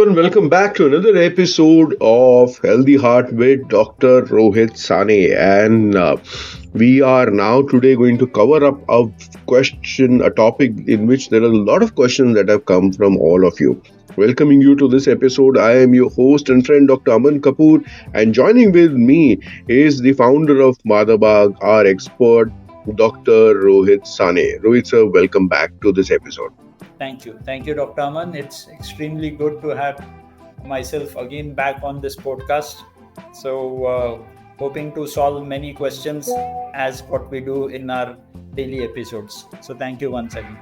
everyone, welcome back to another episode of Healthy Heart with Dr. Rohit Sane. And we are now today going to cover up a topic in which there are a lot of questions that have come from all of you. Welcoming you to this episode, I am your host and friend Dr. Aman Kapoor, and joining with me is the founder of Madhabag, our expert, Dr. Rohit Sane. Rohit sir, welcome back to this episode. Thank you. Thank you, Dr. Aman. It's extremely good to have myself again back on this podcast. Hoping to solve many questions as what we do in our daily episodes. So, thank you once again.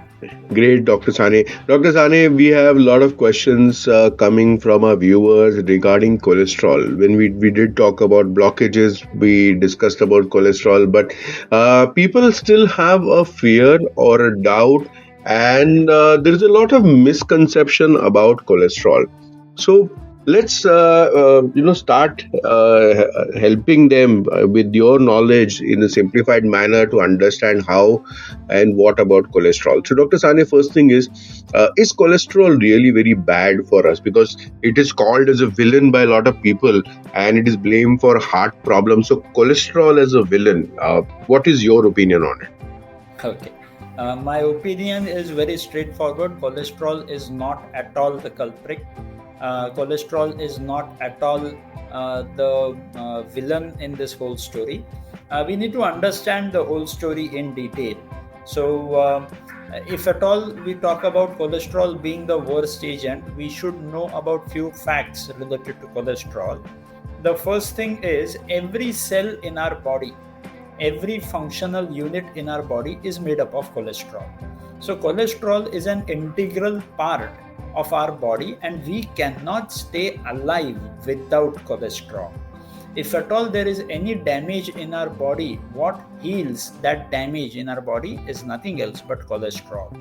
Great, Dr. Sane. Dr. Sane, we have a lot of questions coming from our viewers regarding cholesterol. When we did talk about blockages, we discussed about cholesterol, but people still have a fear or a doubt, and there is a lot of misconception about cholesterol. So let's start helping them with your knowledge in a simplified manner to understand how and what about cholesterol. So Dr. Sane, first thing is cholesterol really very bad for us? Because it is called as a villain by a lot of people and it is blamed for heart problems. So cholesterol as a villain, what is your opinion on it? Okay. My opinion is very straightforward. Cholesterol is not at all the culprit. Cholesterol is not at all the villain in this whole story. We need to understand the whole story in detail. So, if at all we talk about cholesterol being the worst agent, we should know about few facts related to cholesterol. The first thing is every cell in our body, every functional unit in our body is made up of cholesterol. So cholesterol is an integral part of our body and we cannot stay alive without cholesterol. If at all there is any damage in our body, what heals that damage in our body is nothing else but cholesterol.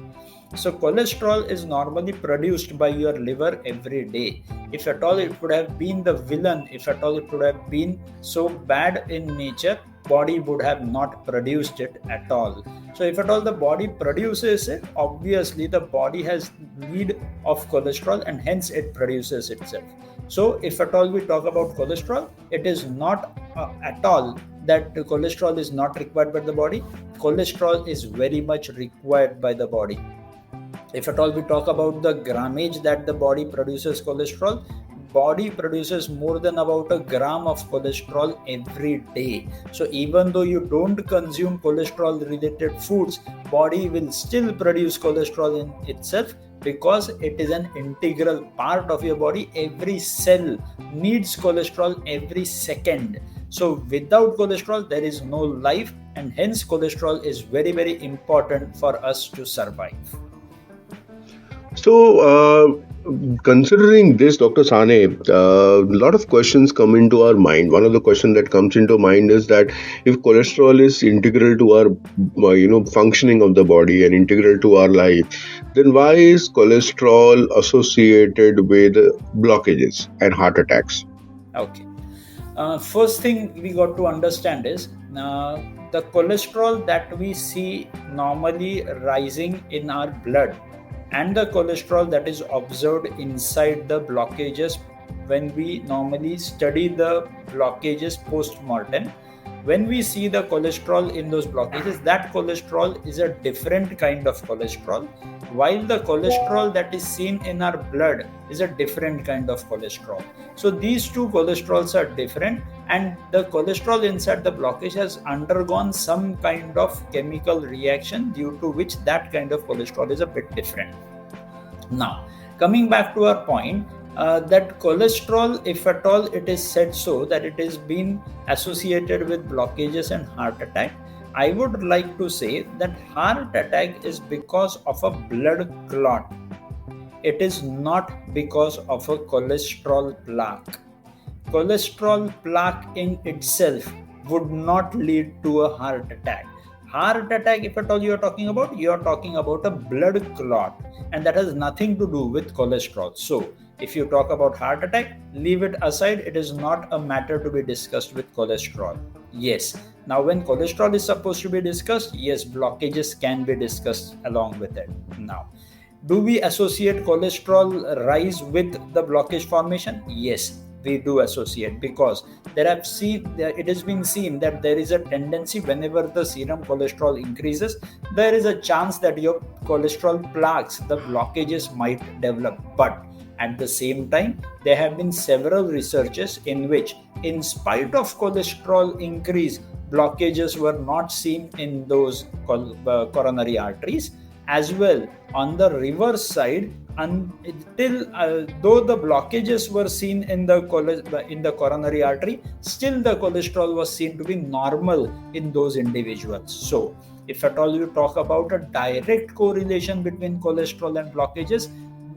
So cholesterol is normally produced by your liver every day. If at all it would have been the villain, if at all it would have been so bad in nature, body would have not produced it at all. So if at all the body produces it, obviously the body has need of cholesterol and hence it produces itself. So if at all we talk about cholesterol, it is not at all that cholesterol is not required by the body. Cholesterol is very much required by the body. If at all we talk about the grammage that the body produces cholesterol, body produces more than about a gram of cholesterol every day. So even though you don't consume cholesterol related foods, body will still produce cholesterol in itself because it is an integral part of your body. Every cell needs cholesterol every second. So without cholesterol, there is no life, and hence cholesterol is very, very important for us to survive. So, considering this, Dr. Sane, a lot of questions come into our mind. One of the questions that comes into mind is that if cholesterol is integral to our, functioning of the body and integral to our life, then why is cholesterol associated with blockages and heart attacks? Okay. First thing we got to understand is the cholesterol that we see normally rising in our blood and the cholesterol that is observed inside the blockages when we normally study the blockages post-mortem. When we see the cholesterol in those blockages, that cholesterol is a different kind of cholesterol, while the cholesterol that is seen in our blood is a different kind of cholesterol. So these two cholesterols are different, and the cholesterol inside the blockage has undergone some kind of chemical reaction due to which that kind of cholesterol is a bit different. Now, coming back to our point, that cholesterol, if at all it is said so that it is been associated with blockages and heart attack, I would like to say that heart attack is because of a blood clot. It is not because of a cholesterol plaque. Cholesterol plaque in itself would not lead to a heart attack. Heart attack, if at all you are talking about a blood clot, and that has nothing to do with cholesterol. So if you talk about heart attack, leave it aside. It is not a matter to be discussed with cholesterol. Yes. Now, when cholesterol is supposed to be discussed, yes, blockages can be discussed along with it. Now, Do we associate cholesterol rise with the blockage formation? Yes, we do associate, because it has been seen that there is a tendency, whenever the serum cholesterol increases, there is a chance that your cholesterol plaques, the blockages, might develop. But at the same time, there have been several researches in which, in spite of cholesterol increase, blockages were not seen in those coronary arteries. As well, on the reverse side, until though the blockages were seen in the coronary artery, still the cholesterol was seen to be normal in those individuals. So if at all you talk about a direct correlation between cholesterol and blockages,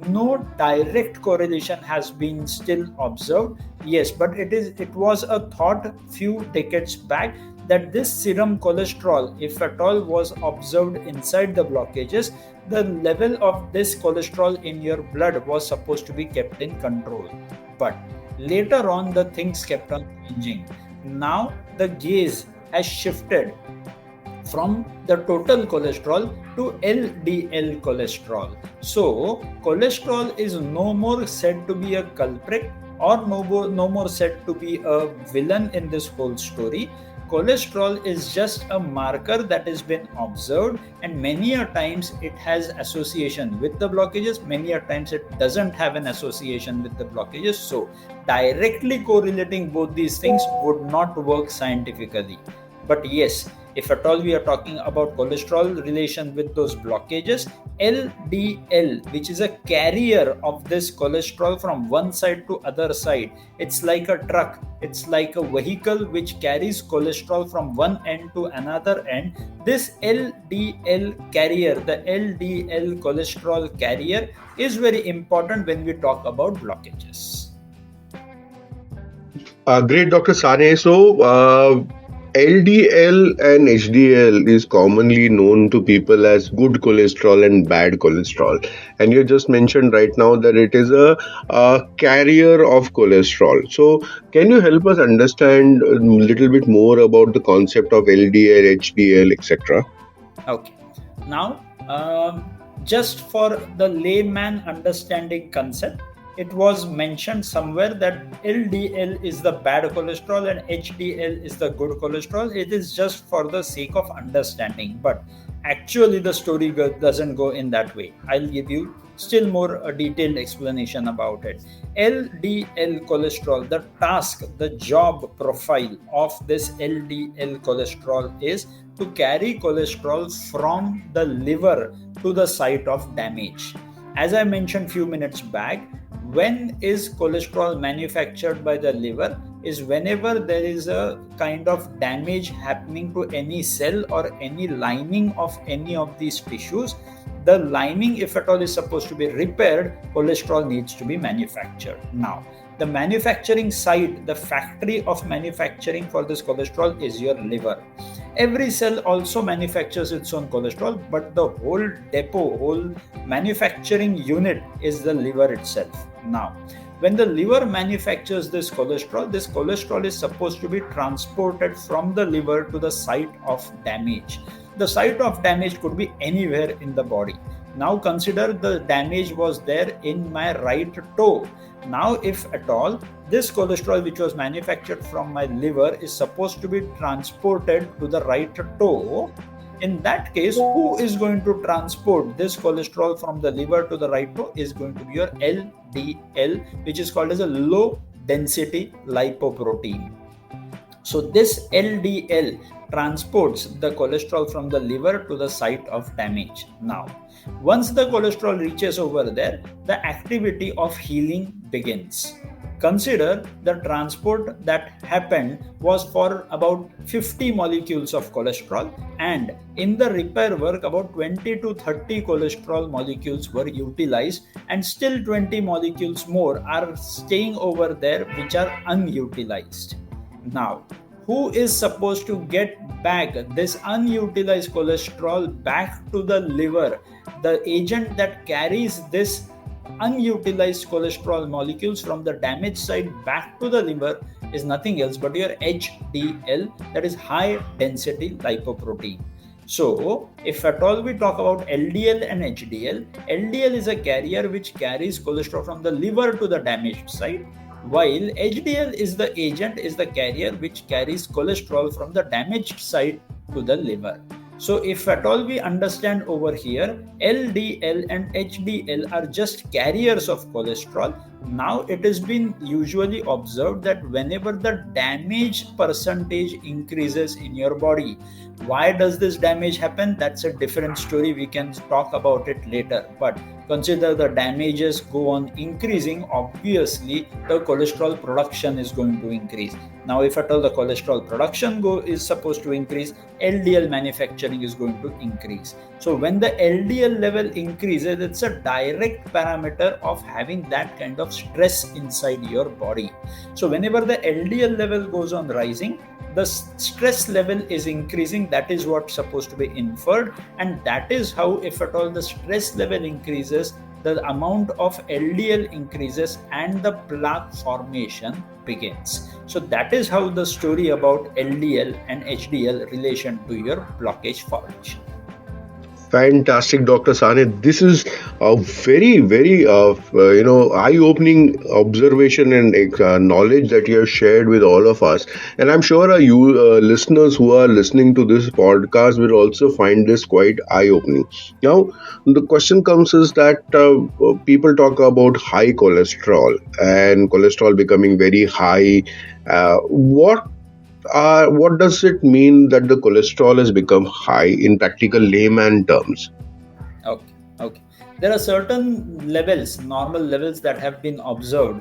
no direct correlation has been still observed. Yes, but it was a thought few decades back that this serum cholesterol, if at all was observed inside the blockages, the level of this cholesterol in your blood was supposed to be kept in control. But later on, the things kept on changing. Now the gaze has shifted from the total cholesterol to LDL cholesterol. So cholesterol is no more said to be a culprit, or no more said to be a villain in this whole story. Cholesterol is just a marker that has been observed, and many a times it has association with the blockages, many a times it doesn't have an association with the blockages. So directly correlating both these things would not work scientifically. But yes, if at all we are talking about cholesterol relation with those blockages, LDL, which is a carrier of this cholesterol from one side to other side, it's like a truck, it's like a vehicle which carries cholesterol from one end to another end. This LDL carrier, the LDL cholesterol carrier, is very important when we talk about blockages. Great, Dr. Sane. So, LDL and HDL is commonly known to people as good cholesterol and bad cholesterol. And you just mentioned right now that it is a carrier of cholesterol. So, can you help us understand a little bit more about the concept of LDL, HDL, etc.? Okay. Now, just for the layman understanding concept, it was mentioned somewhere that LDL is the bad cholesterol and HDL is the good cholesterol. It is just for the sake of understanding, but actually the story doesn't go in that way. I'll give you still more a detailed explanation about it. LDL cholesterol, the task, the job profile of this LDL cholesterol is to carry cholesterol from the liver to the site of damage. As I mentioned few minutes back, when is cholesterol manufactured by the liver is whenever there is a kind of damage happening to any cell or any lining of any of these tissues. The lining, if at all, is supposed to be repaired, cholesterol needs to be manufactured. Now, the manufacturing site, the factory of manufacturing for this cholesterol is your liver. Every cell also manufactures its own cholesterol, but the whole depot, whole manufacturing unit is the liver itself. Now, when the liver manufactures this cholesterol is supposed to be transported from the liver to the site of damage. The site of damage could be anywhere in the body. Now consider the damage was there in my right toe. Now, if at all, this cholesterol which was manufactured from my liver is supposed to be transported to the right toe, in that case, who is going to transport this cholesterol from the liver to the right toe is going to be your LDL, which is called as a low density lipoprotein. So this LDL transports the cholesterol from the liver to the site of damage. Now, once the cholesterol reaches over there, the activity of healing begins. Consider the transport that happened was for about 50 molecules of cholesterol, and in the repair work about 20 to 30 cholesterol molecules were utilized, and still 20 molecules more are staying over there which are unutilized. Now, who is supposed to get back this unutilized cholesterol back to the liver? The agent that carries this unutilized cholesterol molecules from the damaged side back to the liver is nothing else but your HDL, that is high density lipoprotein. So, if at all we talk about LDL and HDL, LDL is a carrier which carries cholesterol from the liver to the damaged site, while HDL is the agent, is the carrier which carries cholesterol from the damaged site to the liver. So, if at all we understand over here, LDL and HDL are just carriers of cholesterol. Now, it has been usually observed that whenever the damage percentage increases in your body, why does this damage happen? That's a different story. We can talk about it later. But consider the damages go on increasing, obviously the cholesterol production is going to increase. Now, if at all the cholesterol production is supposed to increase, LDL manufacturing is going to increase. So when the LDL level increases, it's a direct parameter of having that kind of stress inside your body. So whenever the LDL level goes on rising, the stress level is increasing. That is what's supposed to be inferred, and that is how, if at all the stress level increases, the amount of LDL increases and the plaque formation begins. So that is how the story about LDL and HDL relation to your blockage formation. Fantastic, Dr. Sane. This is a very, very, eye-opening observation and knowledge that you have shared with all of us. And I'm sure you listeners who are listening to this podcast will also find this quite eye-opening. Now, the question comes is that people talk about high cholesterol and cholesterol becoming very high. What does it mean that the cholesterol has become high in practical layman terms? Okay, okay. There are certain levels, normal levels that have been observed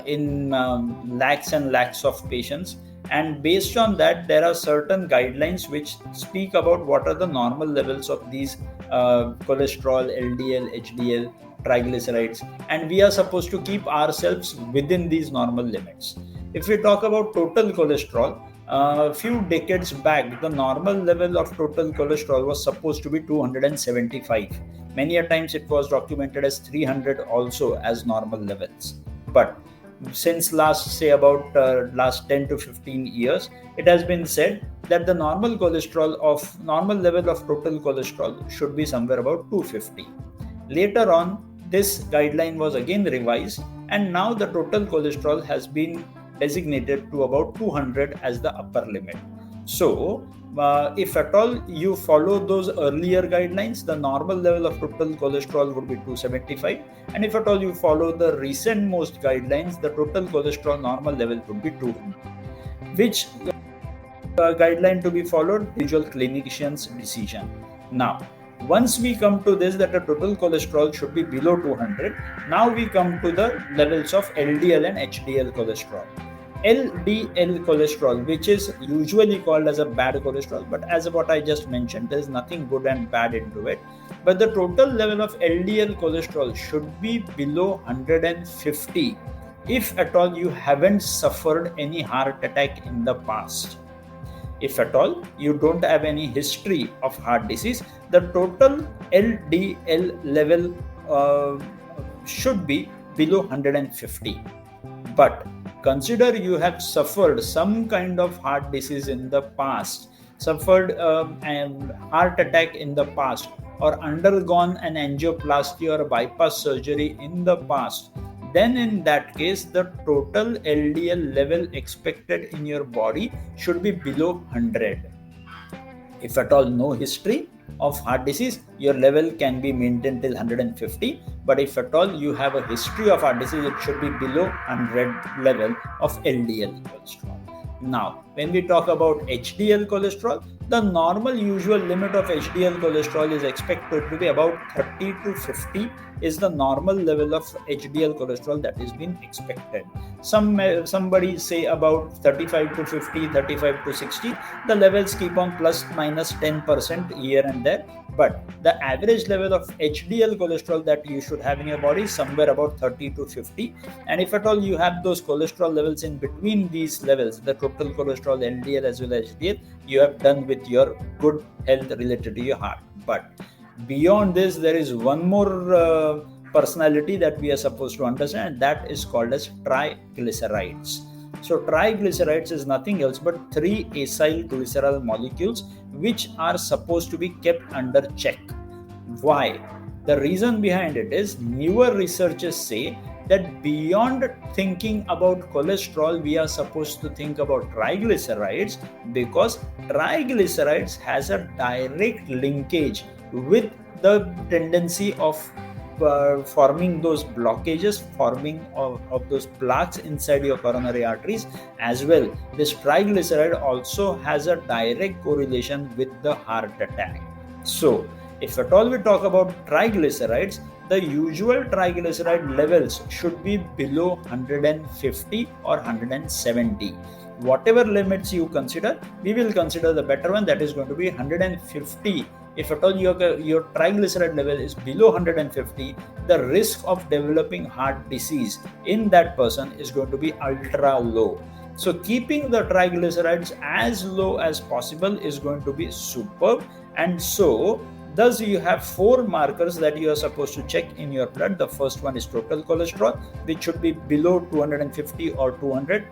in lakhs and lakhs of patients. And based on that, there are certain guidelines which speak about what are the normal levels of these cholesterol, LDL, HDL, triglycerides. And we are supposed to keep ourselves within these normal limits. If we talk about total cholesterol, a few decades back, the normal level of total cholesterol was supposed to be 275. Many a times it was documented as 300 also as normal levels. But since last, say, about last 10 to 15 years, it has been said that the normal level of total cholesterol should be somewhere about 250. Later on, this guideline was again revised, and now the total cholesterol has been designated to about 200 as the upper limit. So, if at all you follow those earlier guidelines, the normal level of total cholesterol would be 275, and if at all you follow the recent most guidelines, the total cholesterol normal level would be 200. Which guideline to be followed? Individual clinician's decision. Now, once we come to this, that the total cholesterol should be below 200, now we come to the levels of LDL and HDL cholesterol. LDL cholesterol, which is usually called as a bad cholesterol, but as what I just mentioned, there is nothing good and bad into it. But the total level of LDL cholesterol should be below 150 if at all you haven't suffered any heart attack in the past. If at all you don't have any history of heart disease, the total LDL level should be below 150. But consider you have suffered some kind of heart disease in the past, suffered a heart attack in the past, or undergone an angioplasty or bypass surgery in the past, then in that case the total LDL level expected in your body should be below 100. If at all no history of heart disease, your level can be maintained till 150, but if at all you have a history of heart disease, it should be below 100 level of LDL cholesterol. Now, when we talk about HDL cholesterol, the normal usual limit of HDL cholesterol is expected to be about 30 to 50 is the normal level of HDL cholesterol that is being expected. Somebody say about 35 to 50, 35 to 60. The levels keep on plus minus 10% here and there. But the average level of HDL cholesterol that you should have in your body is somewhere about 30 to 50. And if at all you have those cholesterol levels in between these levels, the total cholesterol, LDL as well as HDL, you have done with your good health related to your heart. But beyond this, there is one more personality that we are supposed to understand, and that is called as triglycerides. So triglycerides is nothing else but 3 acyl glycerol molecules which are supposed to be kept under check. Why? The reason behind it is newer researchers say that beyond thinking about cholesterol, we are supposed to think about triglycerides, because triglycerides has a direct linkage with the tendency of forming those blockages, forming of those plaques inside your coronary arteries as well. This triglyceride also has a direct correlation with the heart attack. So if at all we talk about triglycerides, the usual triglyceride levels should be below 150 or 170. Whatever limits you consider, we will consider the better one, that is going to be 150. If at all your triglyceride level is below 150, the risk of developing heart disease in that person is going to be ultra low. So keeping the triglycerides as low as possible is going to be superb. And so thus you have 4 markers that you are supposed to check in your blood. The first one is total cholesterol, which should be below 250 or 200.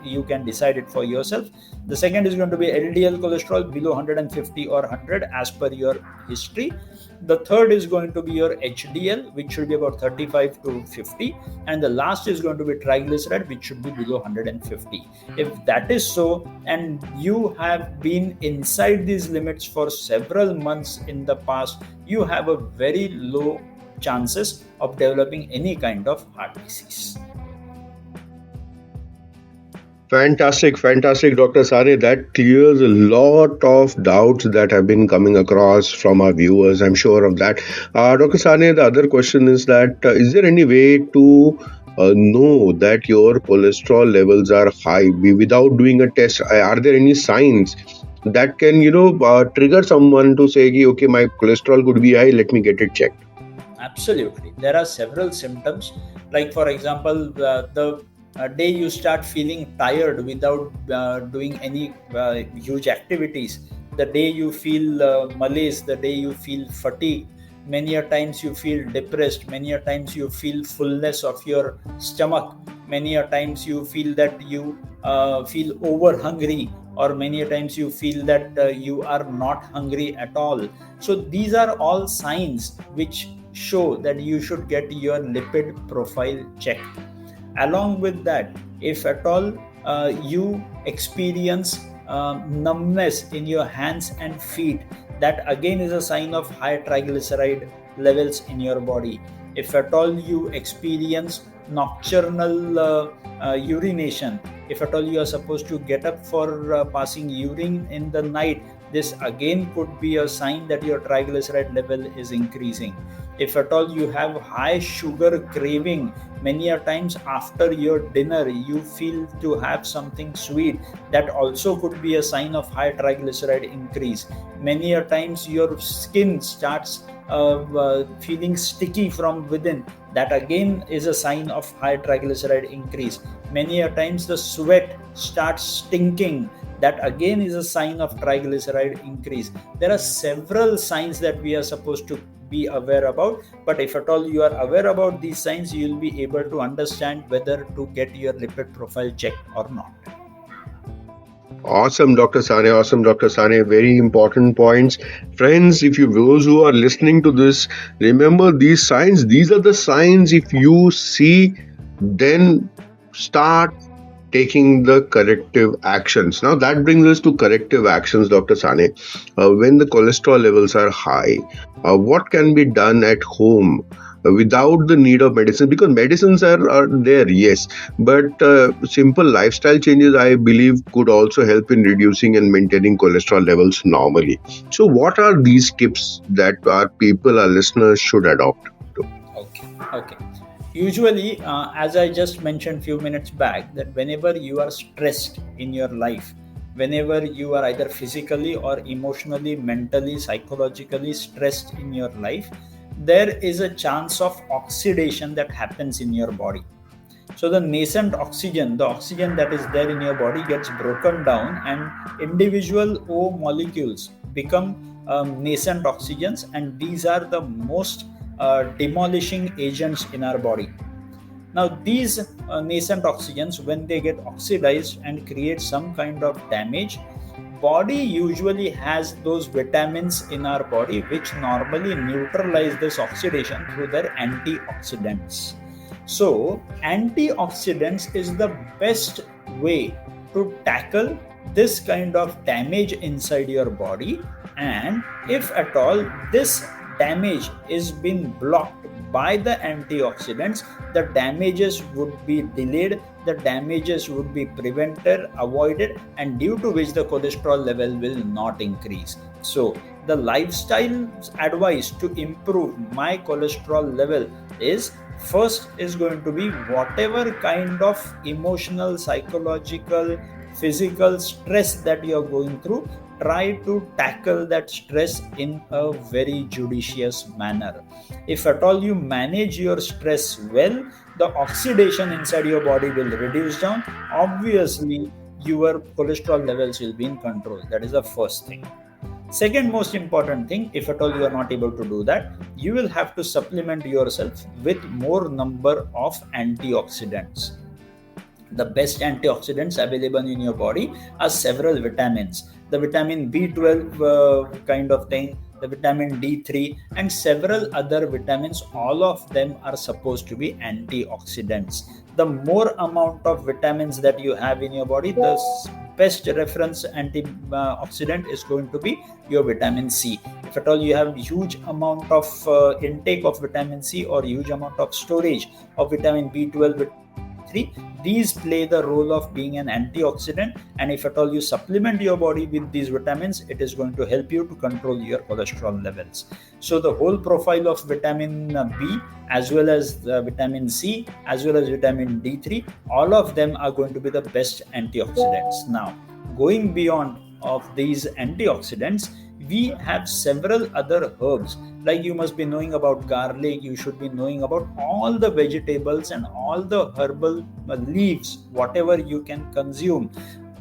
You can decide it for yourself. The second is going to be LDL cholesterol below 150 or 100 as per your history. The third is going to be your HDL, which should be about 35 to 50. And the last is going to be triglyceride, which should be below 150. If that is so, and you have been inside these limits for several months in the past, you have a very low chances of developing any kind of heart disease. Fantastic, fantastic, Dr. Sane. That clears a lot of doubts that have been coming across from our viewers. I'm sure of that. Dr. Sane, the other question is that is there any way to know that your cholesterol levels are high without doing a test? Are there any signs that can, trigger someone to say, okay, my cholesterol could be high, let me get it checked? Absolutely. There are several symptoms. Like, for example, the day you start feeling tired without doing any huge activities, the day you feel malaise, the day you feel fatigue, many a times you feel depressed, many a times you feel fullness of your stomach, many a times you feel that you feel over hungry, or many a times you feel that you are not hungry at all. So these are all signs which show that you should get your lipid profile checked. Along with that, if at all you experience numbness in your hands and feet, that again is a sign of high triglyceride levels in your body. If at all you experience nocturnal urination, if at all you are supposed to get up for passing urine in the night, this again could be a sign that your triglyceride level is increasing. If at all you have high sugar craving, many a times after your dinner you feel to have something sweet, that also could be a sign of high triglyceride increase. Many a times your skin starts feeling sticky from within, that again is a sign of high triglyceride increase. Many a times the sweat starts stinking, that again is a sign of triglyceride increase. There are several signs that we are supposed to be aware about, but if at all you are aware about these signs, you will be able to understand whether to get your lipid profile checked or not. Awesome, Dr. Sane. Awesome, Dr. Sane. Very important points. Friends, if you those who are listening to this, remember these signs. These are the signs. If you see, then start taking the corrective actions. Now that brings us to corrective actions, Dr. Sane. When the cholesterol levels are high, what can be done at home without the need of medicine? Because medicines are there, yes, but simple lifestyle changes, I believe, could also help in reducing and maintaining cholesterol levels normally. So what are these tips that our people, our listeners, should adopt? Okay. Usually, as I just mentioned few minutes back, that whenever you are stressed in your life, whenever you are either physically or emotionally, mentally, psychologically stressed in your life, there is a chance of oxidation that happens in your body. So the nascent oxygen, the oxygen that is there in your body, gets broken down, and individual O molecules become nascent oxygens, and these are the most demolishing agents in our body. Now these nascent oxygens, when they get oxidized and create some kind of damage, body usually has those vitamins in our body which normally neutralize this oxidation through their antioxidants. So antioxidants is the best way to tackle this kind of damage inside your body. And if at all this damage is being blocked by the antioxidants, the damages would be delayed, the damages would be prevented, avoided, and due to which the cholesterol level will not increase. So the lifestyle advice to improve my cholesterol level is, first is going to be whatever kind of emotional, psychological, physical stress that you are going through, try to tackle that stress in a very judicious manner. If at all you manage your stress well, the oxidation inside your body will reduce down. Obviously, your cholesterol levels will be in control. That is the first thing. Second most important thing, if at all you are not able to do that, you will have to supplement yourself with more number of antioxidants. The best antioxidants available in your body are several vitamins. The vitamin B12 kind of thing, the vitamin D3, and several other vitamins, all of them are supposed to be antioxidants. The more amount of vitamins that you have in your body, the best reference antioxidant is going to be your vitamin C. If at all you have huge amount of intake of vitamin C or huge amount of storage of vitamin B12, 3, these play the role of being an antioxidant, and if at all you supplement your body with these vitamins, it is going to help you to control your cholesterol levels. So the whole profile of vitamin B, as well as vitamin C, as well as vitamin D3, all of them are going to be the best antioxidants. Now, going beyond of these antioxidants, we have several other herbs. Like you must be knowing about garlic, you should be knowing about all the vegetables and all the herbal leaves, whatever you can consume.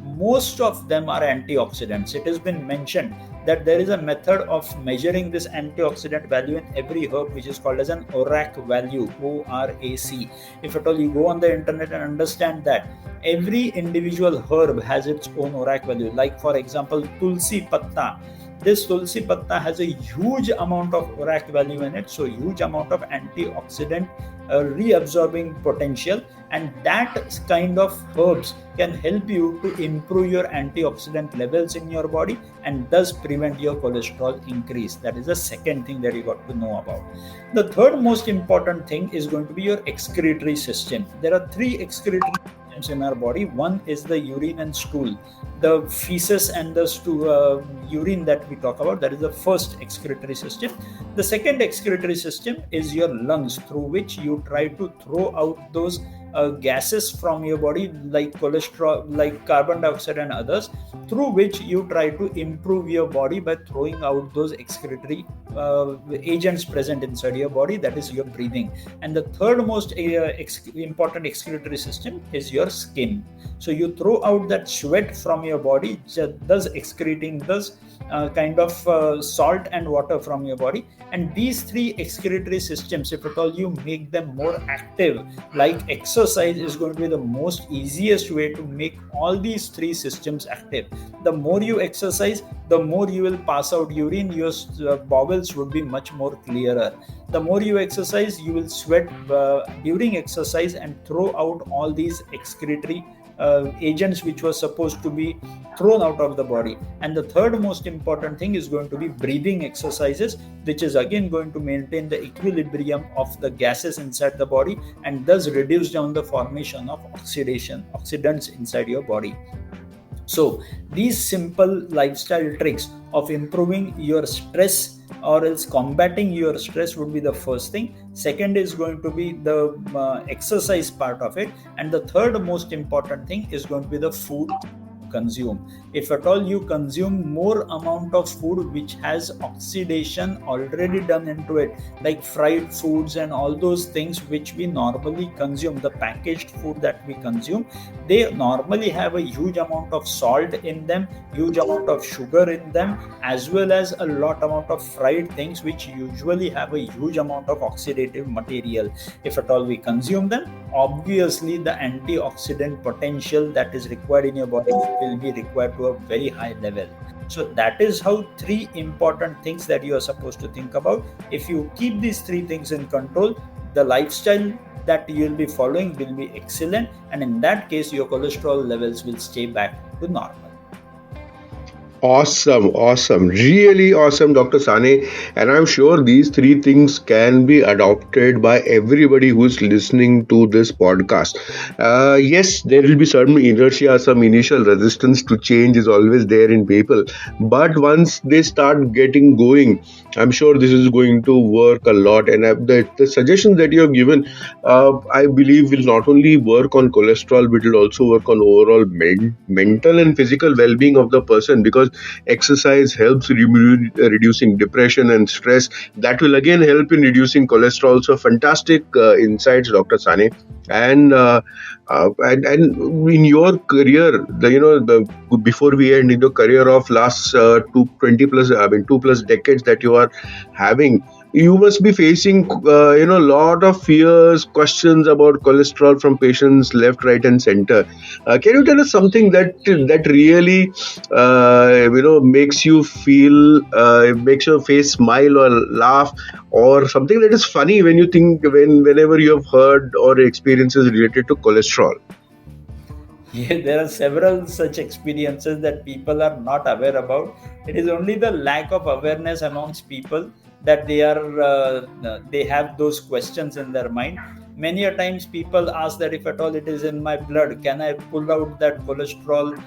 Most of them are antioxidants. It has been mentioned that there is a method of measuring this antioxidant value in every herb, which is called as an ORAC value, ORAC. If at all you go on the internet and understand that every individual herb has its own ORAC value. Like for example, Tulsi Patta. This Tulsi Patta has a huge amount of ORAC value in it, so huge amount of antioxidant reabsorbing potential, and that kind of herbs can help you to improve your antioxidant levels in your body and thus prevent your cholesterol increase. That is the second thing that you got to know about. The third most important thing is going to be your excretory system. There are three excretory systems in our body. One is the urine and stool, the feces and the urine that we talk about. That is the first excretory system. The second excretory system is your lungs, through which you try to throw out those gases from your body, like cholesterol, like carbon dioxide and others, through which you try to improve your body by throwing out those excretory agents present inside your body. That is your breathing. And the third most important excretory system is your skin. So you throw out that sweat from your body, thus excreting those kind of salt and water from your body. And these three excretory systems, if at all you make them more active, like exercise is going to be the most easiest way to make all these three systems active. The more you exercise, the more you will pass out urine, your bowels would be much more clearer. The more you exercise, you will sweat during exercise and throw out all these excretory agents which were supposed to be thrown out of the body. And the third most important thing is going to be breathing exercises, which is again going to maintain the equilibrium of the gases inside the body and thus reduce down the formation of oxidants inside your body. So these simple lifestyle tricks of improving your stress or else combating your stress would be the first thing. Second is going to be the exercise part of it, and the third most important thing is going to be the food consume. If at all you consume more amount of food which has oxidation already done into it, like fried foods and all those things which we normally consume, the packaged food that we consume, they normally have a huge amount of salt in them, huge amount of sugar in them, as well as a lot amount of fried things which usually have a huge amount of oxidative material. If at all we consume them, obviously the antioxidant potential that is required in your body will be required to a very high level. So that is how three important things that you are supposed to think about. If you keep these three things in control, the lifestyle that you will be following will be excellent, and in that case your cholesterol levels will stay back to normal. Awesome, awesome, really awesome, Dr. Sane. And I'm sure these three things can be adopted by everybody who's listening to this podcast. Yes, there will be some inertia, some initial resistance to change is always there in people. But once they start getting going, I'm sure this is going to work a lot. And the suggestions that you have given, I believe, will not only work on cholesterol, but will also work on overall mental and physical well being of the person, because exercise helps reducing depression and stress. That will again help in reducing cholesterol. So fantastic insights, Dr. Sane. And in your career, before we end, in your career of last 20 plus, I mean 2+ decades that you are having, you must be facing a lot of fears, questions about cholesterol from patients left, right, and center. Can you tell us something that really makes you feel, makes your face smile or laugh, or something that is funny when you think, whenever you have heard or experiences related to cholesterol? Yeah, there are several such experiences that people are not aware about. It is only the lack of awareness amongst people that they have those questions in their mind. Many a times people ask that if at all it is in my blood, can I pull out that cholesterol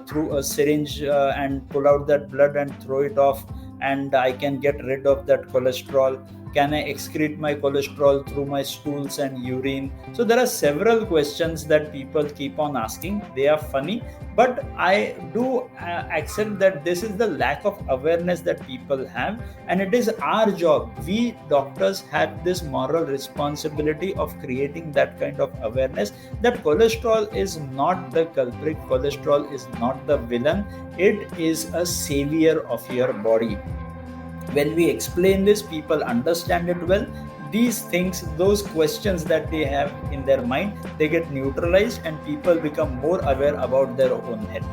through a syringe and pull out that blood and throw it off, and I can get rid of that cholesterol? Can I excrete my cholesterol through my stools and urine? So there are several questions that people keep on asking. They are funny, but I do accept that this is the lack of awareness that people have, and it is our job. We doctors have this moral responsibility of creating that kind of awareness, that cholesterol is not the culprit, cholesterol is not the villain, it is a savior of your body. When we explain this, people understand it well. These things, those questions that they have in their mind, they get neutralized and people become more aware about their own health.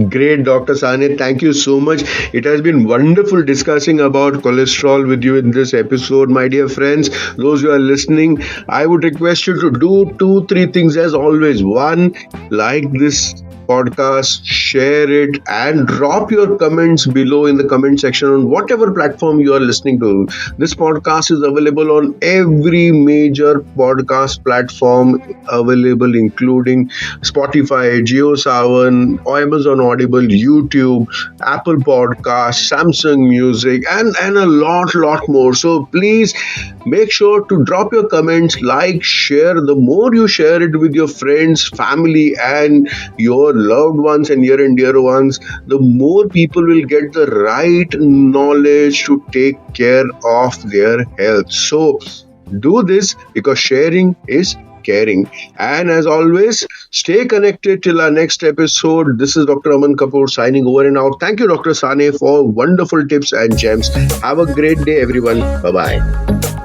Great, Dr. Sane. Thank you so much. It has been wonderful discussing about cholesterol with you in this episode, my dear friends. Those who are listening, I would request you to do two, three things as always. One, like this podcast, share it, and drop your comments below in the comment section on whatever platform you are listening to. This podcast is available on every major podcast platform available, including Spotify, JioSaavn, Amazon Audible, YouTube, Apple Podcasts, Samsung Music, and a lot more. So please make sure to drop your comments, like, share. The more you share it with your friends, family, and your loved ones and near and dear ones, the more people will get the right knowledge to take care of their health. So do this, because sharing is caring. And as always, stay connected till our next episode. This is Dr. Aman Kapoor signing over and out. Thank you, Dr. Sane, for wonderful tips and gems. Have a great day, everyone. Bye bye.